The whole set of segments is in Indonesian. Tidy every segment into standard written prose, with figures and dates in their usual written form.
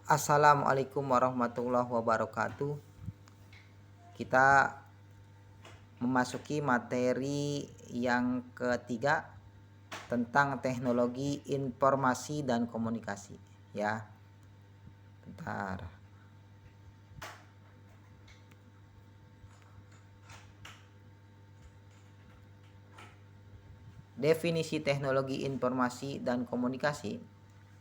Assalamualaikum warahmatullahi wabarakatuh. Kita memasuki materi yang ketiga tentang teknologi informasi dan komunikasi. Ya, bentar. Definisi teknologi informasi dan komunikasi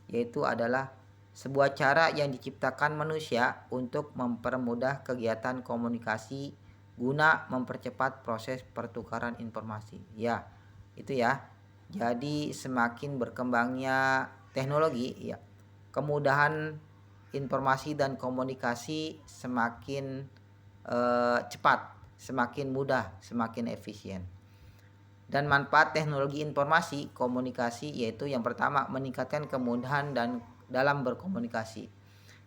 yaitu adalah sebuah cara yang diciptakan manusia untuk mempermudah kegiatan komunikasi guna mempercepat proses pertukaran informasi. Ya, itu ya. Jadi semakin berkembangnya teknologi, ya, kemudahan informasi dan komunikasi semakin cepat, semakin mudah, semakin efisien. Dan manfaat teknologi informasi komunikasi yaitu yang pertama meningkatkan kemudahan dan dalam berkomunikasi.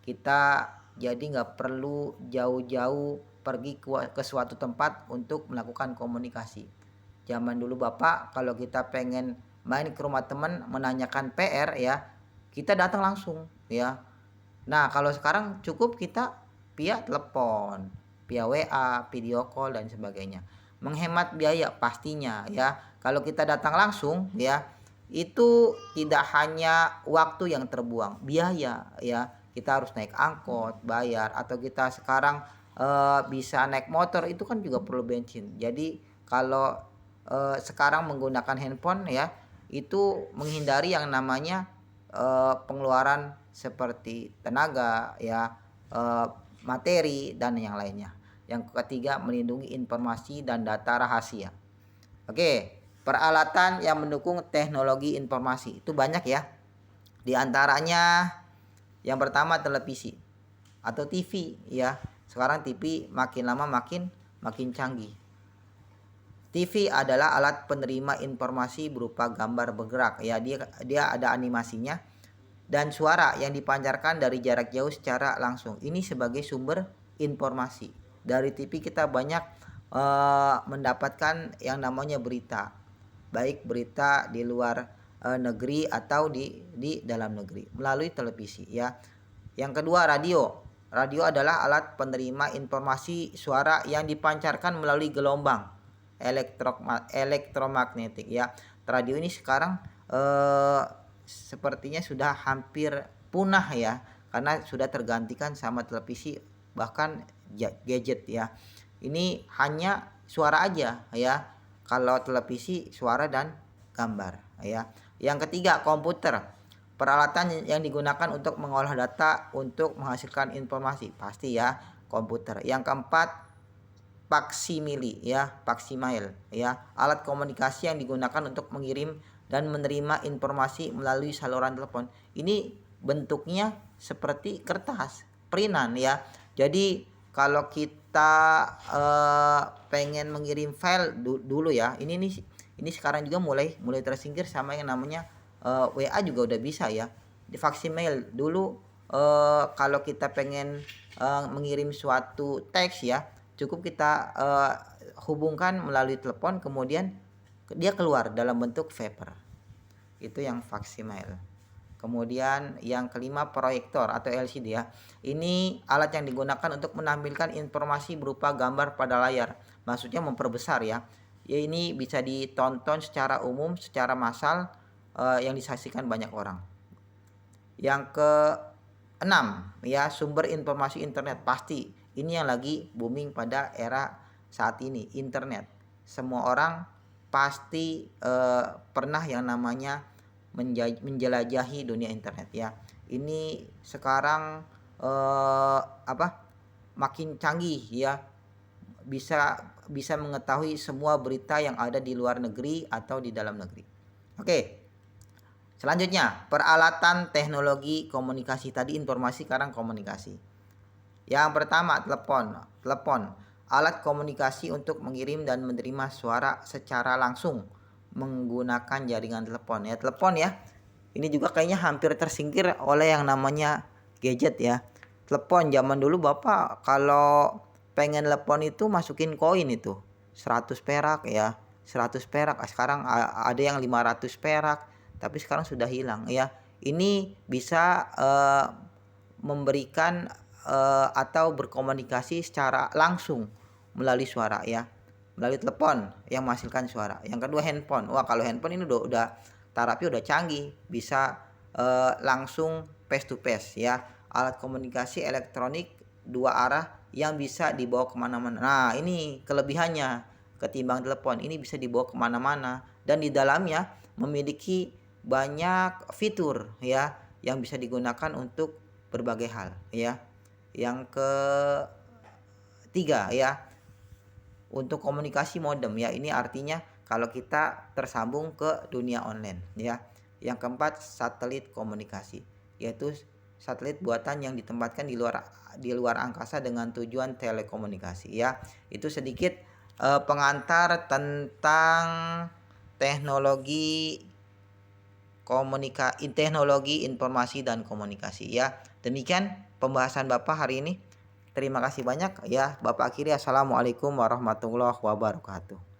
Kita jadi nggak perlu jauh-jauh pergi ke suatu tempat untuk melakukan komunikasi. Zaman dulu Bapak kalau kita pengen main ke rumah teman menanyakan PR ya, kita datang langsung ya. Nah, kalau sekarang cukup kita via telepon, via WA, video call dan sebagainya. Menghemat biaya pastinya ya. Kalau kita datang langsung ya, itu tidak hanya waktu yang terbuang, biaya ya. Kita harus naik angkot, bayar, atau kita sekarang bisa naik motor itu kan juga perlu bensin. Jadi kalau sekarang menggunakan handphone ya, itu menghindari yang namanya pengeluaran seperti tenaga ya, materi dan yang lainnya. Yang ketiga, melindungi informasi dan data rahasia. Oke, peralatan yang mendukung teknologi informasi itu banyak ya. Di antaranya yang pertama televisi atau TV ya. Sekarang TV makin lama makin canggih. TV adalah alat penerima informasi berupa gambar bergerak ya, dia ada animasinya dan suara yang dipancarkan dari jarak jauh secara langsung. Ini sebagai sumber informasi. Dari TV kita banyak mendapatkan yang namanya berita, baik berita di luar negeri atau di dalam negeri melalui televisi ya. Yang kedua, radio. Radio adalah alat penerima informasi suara yang dipancarkan melalui gelombang elektromagnetik ya. Radio ini sekarang sepertinya sudah hampir punah ya, karena sudah tergantikan sama televisi bahkan gadget ya. Ini hanya suara aja ya. Kalau televisi suara dan gambar ya. Yang ketiga, komputer. Peralatan yang digunakan untuk mengolah data untuk menghasilkan informasi pasti ya, komputer. Yang keempat, faksimili ya, faksimile ya, alat komunikasi yang digunakan untuk mengirim dan menerima informasi melalui saluran telepon. Ini bentuknya seperti kertas printan ya. Jadi kalau kita pengen mengirim file dulu ya, ini sekarang juga mulai tersingkir sama yang namanya WA juga udah bisa ya. Di faksimile dulu kalau kita pengen mengirim suatu teks ya, cukup kita hubungkan melalui telepon, kemudian dia keluar dalam bentuk paper. Itu yang faksimile. Kemudian yang kelima, proyektor atau LCD ya. Ini alat yang digunakan untuk menampilkan informasi berupa gambar pada layar. Maksudnya memperbesar ya. Ya, ini bisa ditonton secara umum, secara massal yang disaksikan banyak orang. Yang keenam ya, sumber informasi internet. Pasti ini yang lagi booming pada era saat ini, internet. Semua orang pasti pernah yang namanya menjelajahi dunia internet ya. Ini sekarang makin canggih ya. Bisa mengetahui semua berita yang ada di luar negeri atau di dalam negeri. Oke. Selanjutnya, peralatan teknologi komunikasi. Tadi informasi, sekarang komunikasi. Yang pertama, telepon. Alat komunikasi untuk mengirim dan menerima suara secara langsung menggunakan jaringan telepon ya. Telepon ya. Ini juga kayaknya hampir tersingkir oleh yang namanya gadget ya. Telepon zaman dulu Bapak kalau pengen telepon itu masukin koin itu 100 perak ya. 100 perak. Sekarang ada yang 500 perak, tapi sekarang sudah hilang ya. Ini bisa memberikan atau berkomunikasi secara langsung melalui suara ya, melalui telepon yang menghasilkan suara. Yang kedua handphone. Wah, kalau handphone ini udah tarafnya udah canggih, bisa langsung face to face ya. Alat komunikasi elektronik dua arah yang bisa dibawa kemana-mana. Nah, ini kelebihannya ketimbang telepon. Ini bisa dibawa kemana-mana dan di dalamnya memiliki banyak fitur ya yang bisa digunakan untuk berbagai hal ya. Yang ketiga ya, untuk komunikasi modem ya, ini artinya kalau kita tersambung ke dunia online ya. Yang keempat, satelit komunikasi, yaitu satelit buatan yang ditempatkan di luar angkasa dengan tujuan telekomunikasi ya. Itu sedikit pengantar tentang teknologi teknologi informasi dan komunikasi ya. Demikian pembahasan Bapak hari ini. Terima kasih banyak ya Bapak. Akhiri, assalamualaikum warahmatullahi wabarakatuh.